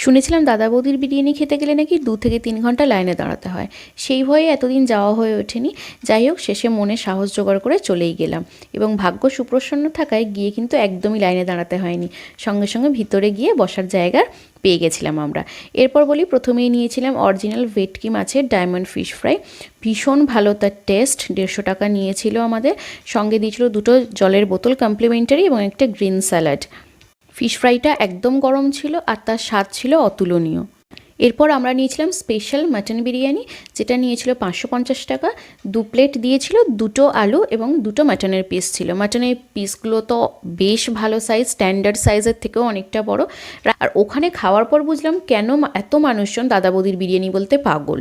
শুনেছিলাম দাদা বৌদির বিরিয়ানি খেতে গেলে নাকি 2 থেকে 3 ঘন্টা লাইনে দাঁড়াতে হয়। সেই ভয়ে এতদিন যাওয়া হয়ে ওঠেনি। যাই হোক, শেষে মনে সাহস জোগাড় করে চলেই গেলাম এবং ভাগ্য সুপ্রসন্ন থাকায় গিয়ে কিন্তু একদমই লাইনে দাঁড়াতে হয়নি। সঙ্গে সঙ্গে ভিতরে গিয়ে বসার জায়গা পেয়ে গেছিলাম আমরা। এরপর বলি, প্রথমেই নিয়েছিলাম অরিজিনাল ভেটকি মাছের ডায়মন্ড ফিশ ফ্রাই। ভীষণ ভালো তার টেস্ট। 150 টাকা নিয়েছিল আমাদের। সঙ্গে দিয়েছিল 2টো জলের বোতল কমপ্লিমেন্টারি এবং একটা গ্রিন স্যালাড। ফিশ ফ্রাইটা একদম গরম ছিল আর তার স্বাদ ছিল অতুলনীয়। এরপর আমরা নিয়েছিলাম স্পেশাল মাটন বিরিয়ানি, যেটা নিয়েছিল 550 টাকা। 2 প্লেট দিয়েছিল, 2টো আলু এবং 2টো মাটনের পিস ছিল। মাটনের পিসগুলো তো বেশ ভালো সাইজ, স্ট্যান্ডার্ড সাইজের থেকেও অনেকটা বড়। আর ওখানে খাওয়ার পর বুঝলাম কেন এত মানুষজন দাদা বৌদির বিরিয়ানি বলতে পাগল।